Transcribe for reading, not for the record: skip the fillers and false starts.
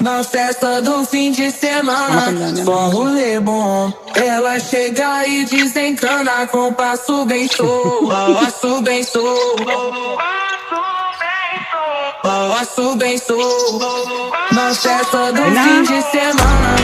Na festa do fim de semana, só rolê bom. Ela chega e desencana com passo bem show. Passo bem show. Passo bem show. Na festa do fim de semana.